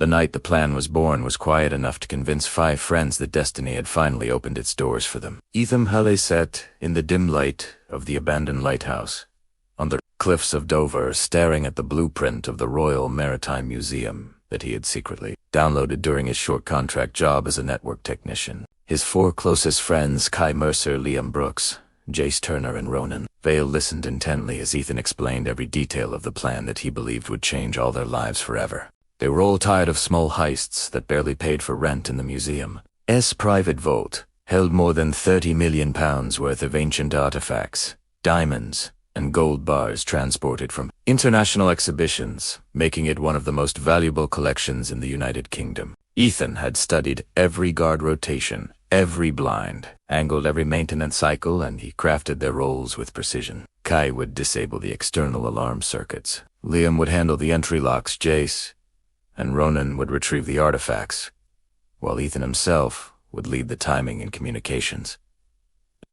The night the plan was born was quiet enough to convince 5 friends that destiny had finally opened its doors for them. Ethan Halley sat in the dim light of the abandoned lighthouse, on the cliffs of Dover, staring at the blueprint of the Royal Maritime Museum that he had secretly downloaded during his short contract job as a network technician. His 4 closest friends, Kai Mercer, Liam Brooks, Jace Turner, and Ronan Vale, listened intently as Ethan explained every detail of the plan that he believed would change all their lives forever. They were all tired of small heists that barely paid for rent in the museum's private vault held more than £30 million worth of ancient artifacts, diamonds, and gold bars transported from international exhibitions, making it one of the most valuable collections in the United Kingdom. Ethan had studied every guard rotation, every blind, angled every maintenance cycle, and he crafted their roles with precision. Kai would disable the external alarm circuits. Liam would handle the entry locks, Jace and Ronan would retrieve the artifacts, while Ethan himself would lead the timing and communications.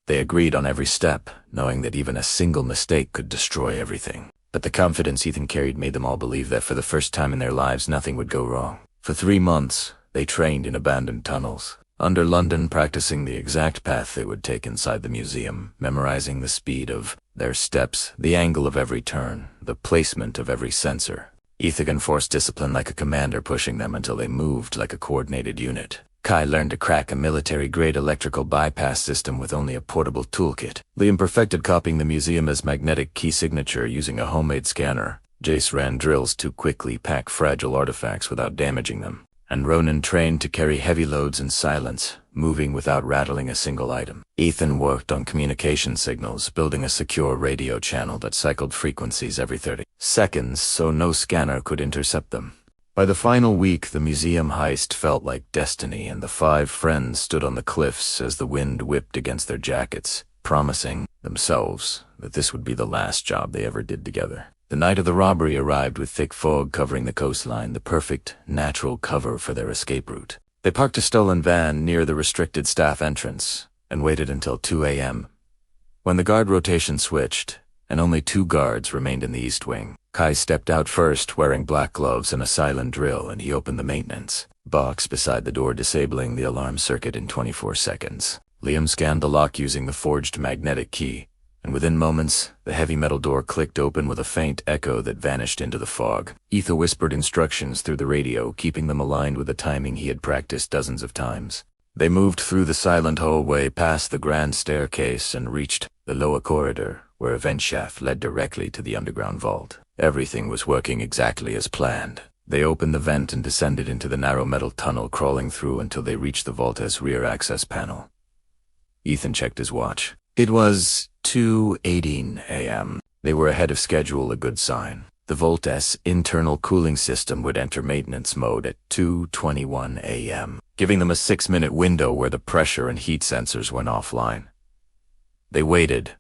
They agreed on every step, knowing that even a single mistake could destroy everything. But the confidence Ethan carried made them all believe that for the first time in their lives nothing would go wrong. For 3 months, they trained in abandoned tunnels under London, practicing the exact path they would take inside the museum, memorizing the speed of their steps, the angle of every turn, the placement of every sensor. Ethan enforced discipline like a commander, pushing them until they moved like a coordinated unit. Kai learned to crack a military-grade electrical bypass system with only a portable toolkit. Liam perfected copying the museum's magnetic key signature using a homemade scanner. Jace ran drills to quickly pack fragile artifacts without damaging them. And Ronan trained to carry heavy loads in silence, moving without rattling a single item. Ethan worked on communication signals, building a secure radio channel that cycled frequencies every 30 seconds so no scanner could intercept them. By the final week, the museum heist felt like destiny, and the 5 friends stood on the cliffs as the wind whipped against their jackets, promising themselves that this would be the last job they ever did together. The night of the robbery arrived with thick fog covering the coastline, the perfect, natural cover for their escape route. They parked a stolen van near the restricted staff entrance and waited until 2 a.m. when the guard rotation switched, and only 2 guards remained in the east wing. Kai stepped out first, wearing black gloves and a silent drill, and he opened the maintenance box beside the door, disabling the alarm circuit in 24 seconds. Liam scanned the lock using the forged magnetic key, and within moments, the heavy metal door clicked open with a faint echo that vanished into the fog. Ethan whispered instructions through the radio, keeping them aligned with the timing he had practiced dozens of times. They moved through the silent hallway, past the grand staircase, and reached the lower corridor, where a vent shaft led directly to the underground vault. Everything was working exactly as planned. They opened the vent and descended into the narrow metal tunnel, crawling through until they reached the vault's rear access panel. Ethan checked his watch. It was 2:18 a.m. They were ahead of schedule, a good sign. The vault's internal cooling system would enter maintenance mode at 2:21 a.m., giving them a 6-minute window where the pressure and heat sensors went offline. They waited.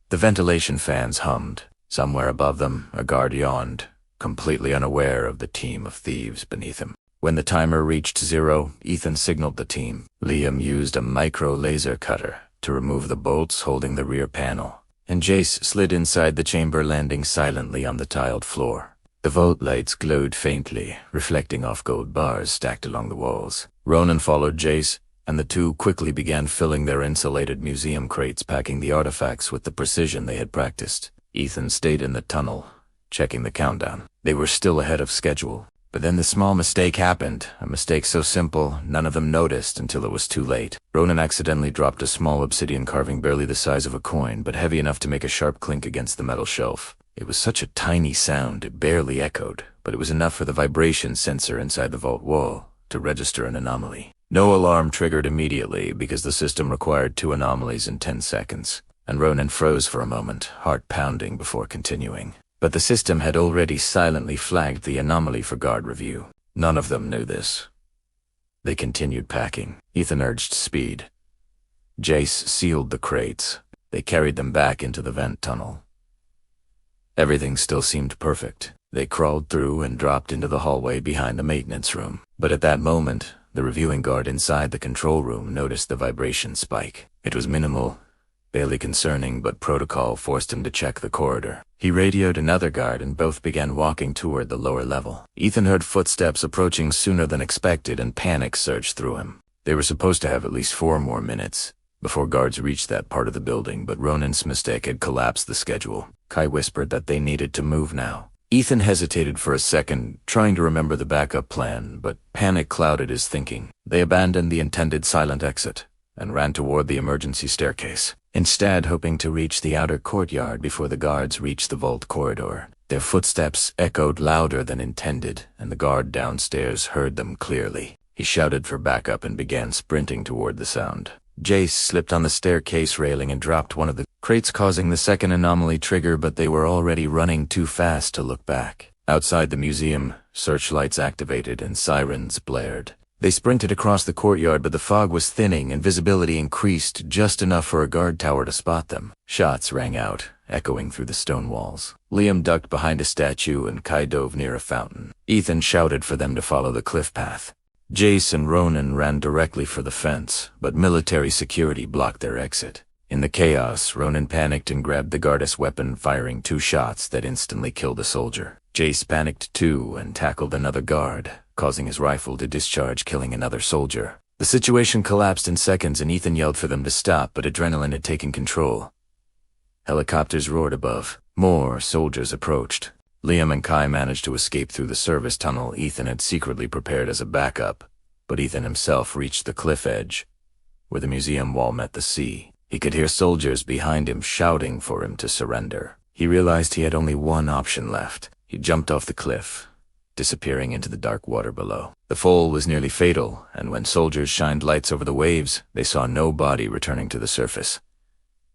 The ventilation fans hummed. Somewhere above them, a guard yawned, completely unaware of the team of thieves beneath him. When the timer reached 0, Ethan signaled the team. Liam used a micro-laser cutter to remove the bolts holding the rear panel, and Jace slid inside the chamber, landing silently on the tiled floor. The vault lights glowed faintly, reflecting off gold bars stacked along the walls. Ronan followed Jace, and the 2 quickly began filling their insulated museum crates, packing the artifacts with the precision they had practiced. Ethan stayed in the tunnel, checking the countdown. They were still ahead of schedule. But then the small mistake happened, a mistake so simple none of them noticed until it was too late. Ronan accidentally dropped a small obsidian carving barely the size of a coin, but heavy enough to make a sharp clink against the metal shelf. It was such a tiny sound it barely echoed, but it was enough for the vibration sensor inside the vault wall to register an anomaly. No alarm triggered immediately because the system required 2 anomalies in 10 seconds, and Ronan froze for a moment, heart pounding before continuing. But the system had already silently flagged the anomaly for guard review. None of them knew this. They continued packing. Ethan urged speed. Jace sealed the crates. They carried them back into the vent tunnel. Everything still seemed perfect. They crawled through and dropped into the hallway behind the maintenance room. But at that moment, the reviewing guard inside the control room noticed the vibration spike. It was minimal, Barely concerning, but protocol forced him to check the corridor. He radioed another guard and both began walking toward the lower level. Ethan heard footsteps approaching sooner than expected and panic surged through him. They were supposed to have at least 4 more minutes before guards reached that part of the building, but Ronan's mistake had collapsed the schedule. Kai whispered that they needed to move now. Ethan hesitated for a second, trying to remember the backup plan, but panic clouded his thinking. They abandoned the intended silent exit and ran toward the emergency staircase, instead hoping to reach the outer courtyard before the guards reached the vault corridor. Their footsteps echoed louder than intended, and the guard downstairs heard them clearly. He shouted for backup and began sprinting toward the sound. Jace slipped on the staircase railing and dropped one of the crates, causing the second anomaly trigger, but they were already running too fast to look back. Outside the museum, searchlights activated and sirens blared. They sprinted across the courtyard, but the fog was thinning and visibility increased just enough for a guard tower to spot them. Shots rang out, echoing through the stone walls. Liam ducked behind a statue and Kai dove near a fountain. Ethan shouted for them to follow the cliff path. Jace and Ronan ran directly for the fence, but military security blocked their exit. In the chaos, Ronan panicked and grabbed the guard's weapon, firing 2 shots that instantly killed a soldier. Jace panicked too and tackled another guard, causing his rifle to discharge, killing another soldier. The situation collapsed in seconds and Ethan yelled for them to stop, but adrenaline had taken control. Helicopters roared above. More soldiers approached. Liam and Kai managed to escape through the service tunnel Ethan had secretly prepared as a backup, but Ethan himself reached the cliff edge, where the museum wall met the sea. He could hear soldiers behind him shouting for him to surrender. He realized he had only one option left. He jumped off the cliff, disappearing into the dark water below. The fall was nearly fatal, and when soldiers shined lights over the waves, they saw no body returning to the surface.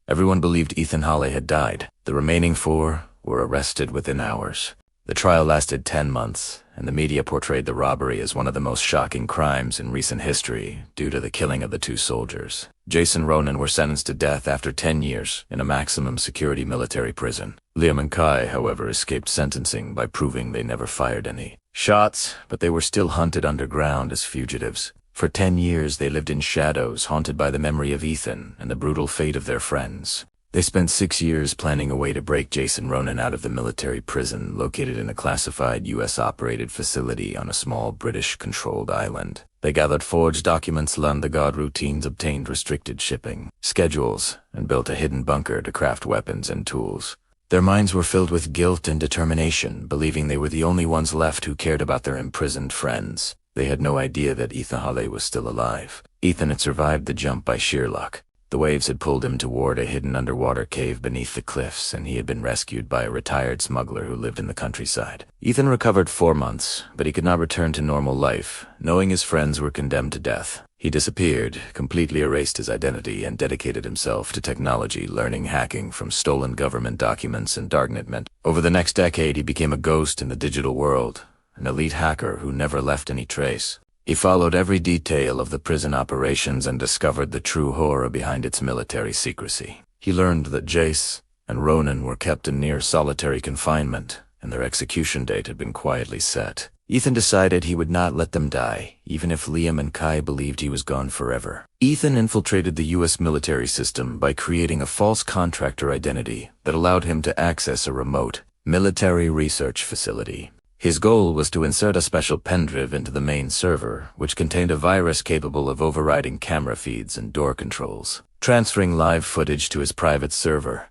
Everyone believed Ethan Hawley had died. The remaining 4 were arrested within hours. The trial lasted 10 months, and the media portrayed the robbery as one of the most shocking crimes in recent history due to the killing of the 2 soldiers. Jace and Ronan were sentenced to death after 10 years in a maximum security military prison. Liam and Kai, however, escaped sentencing by proving they never fired any shots, but they were still hunted underground as fugitives. For 10 years they lived in shadows, haunted by the memory of Ethan and the brutal fate of their friends. They spent 6 years planning a way to break Jace and Ronan out of the military prison located in a classified US-operated facility on a small British-controlled island. They gathered forged documents, learned the guard routines, obtained restricted shipping schedules, and built a hidden bunker to craft weapons and tools. Their minds were filled with guilt and determination, believing they were the only ones left who cared about their imprisoned friends. They had no idea that Ethan Hawley was still alive. Ethan had survived the jump by sheer luck. The waves had pulled him toward a hidden underwater cave beneath the cliffs, and he had been rescued by a retired smuggler who lived in the countryside. Ethan recovered 4 months, but he could not return to normal life, knowing his friends were condemned to death. He disappeared, completely erased his identity, and dedicated himself to technology, learning hacking from stolen government documents and darknet. Over the next decade, he became a ghost in the digital world, an elite hacker who never left any trace. He followed every detail of the prison operations and discovered the true horror behind its military secrecy. He learned that Jace and Ronan were kept in near solitary confinement, and their execution date had been quietly set. Ethan decided he would not let them die, even if Liam and Kai believed he was gone forever. Ethan infiltrated the US military system by creating a false contractor identity that allowed him to access a remote military research facility. His goal was to insert a special pendrive into the main server, which contained a virus capable of overriding camera feeds and door controls, transferring live footage to his private server.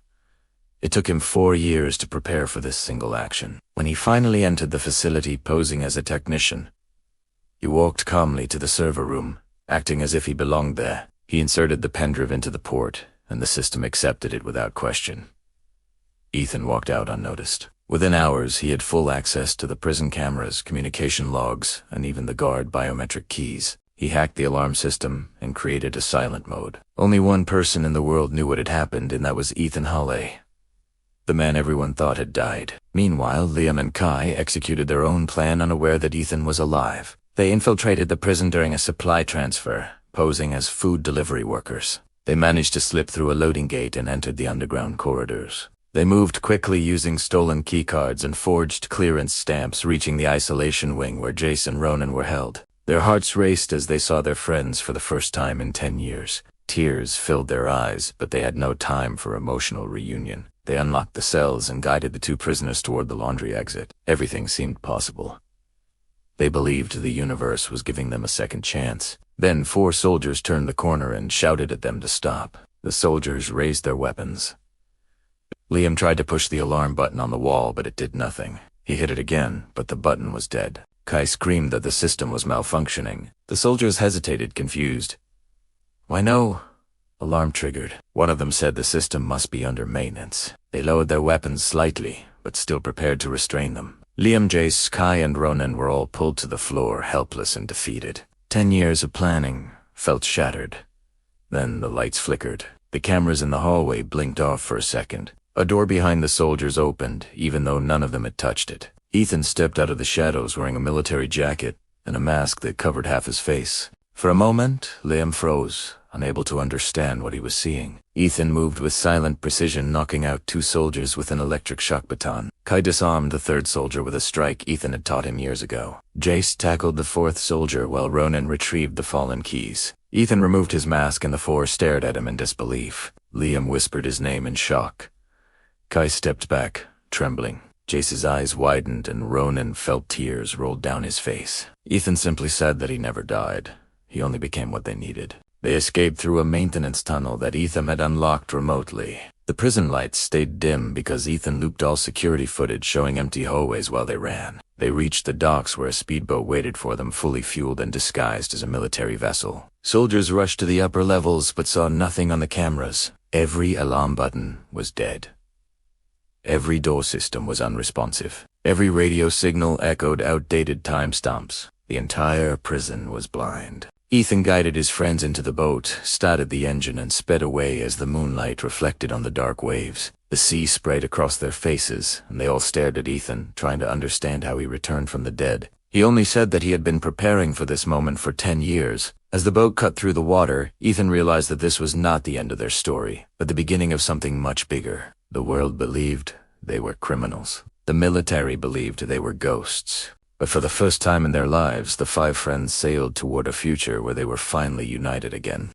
It took him 4 years to prepare for this single action. When he finally entered the facility posing as a technician, he walked calmly to the server room, acting as if he belonged there. He inserted the pendrive into the port, and the system accepted it without question. Ethan walked out unnoticed. Within hours, he had full access to the prison cameras, communication logs, and even the guard biometric keys. He hacked the alarm system and created a silent mode. Only one person in the world knew what had happened, and that was Ethan Hawley, the man everyone thought had died. Meanwhile, Liam and Kai executed their own plan, unaware that Ethan was alive. They infiltrated the prison during a supply transfer, posing as food delivery workers. They managed to slip through a loading gate and entered the underground corridors. They moved quickly using stolen keycards and forged clearance stamps, reaching the isolation wing where Jace and Ronan were held. Their hearts raced as they saw their friends for the first time in 10 years. Tears filled their eyes, but they had no time for emotional reunion. They unlocked the cells and guided the two prisoners toward the laundry exit. Everything seemed possible. They believed the universe was giving them a second chance. Then 4 soldiers turned the corner and shouted at them to stop. The soldiers raised their weapons. Liam tried to push the alarm button on the wall, but it did nothing. He hit it again, but the button was dead. Kai screamed that the system was malfunctioning. The soldiers hesitated, confused. "Why no?" Alarm triggered. One of them said the system must be under maintenance. They lowered their weapons slightly, but still prepared to restrain them. Liam, Jace, Kai, and Ronan were all pulled to the floor, helpless and defeated. 10 years of planning felt shattered. Then the lights flickered. The cameras in the hallway blinked off for a second. A door behind the soldiers opened, even though none of them had touched it. Ethan stepped out of the shadows wearing a military jacket and a mask that covered half his face. For a moment, Liam froze, unable to understand what he was seeing. Ethan moved with silent precision, knocking out 2 soldiers with an electric shock baton. Kai disarmed the 3rd soldier with a strike Ethan had taught him years ago. Jace tackled the 4th soldier while Ronan retrieved the fallen keys. Ethan removed his mask and the 4 stared at him in disbelief. Liam whispered his name in shock. Kai stepped back, trembling. Jace's eyes widened and Ronan felt tears roll down his face. Ethan simply said that he never died. He only became what they needed. They escaped through a maintenance tunnel that Ethan had unlocked remotely. The prison lights stayed dim because Ethan looped all security footage showing empty hallways while they ran. They reached the docks where a speedboat waited for them, fully fueled and disguised as a military vessel. Soldiers rushed to the upper levels but saw nothing on the cameras. Every alarm button was dead. Every door system was unresponsive. Every radio signal echoed outdated timestamps. The entire prison was blind. Ethan guided his friends into the boat, started the engine, and sped away as the moonlight reflected on the dark waves. The sea sprayed across their faces, and they all stared at Ethan, trying to understand how he returned from the dead. He only said that he had been preparing for this moment for 10 years. As the boat cut through the water, Ethan realized that this was not the end of their story, but the beginning of something much bigger. The world believed they were criminals. The military believed they were ghosts. But for the first time in their lives, the 5 friends sailed toward a future where they were finally united again.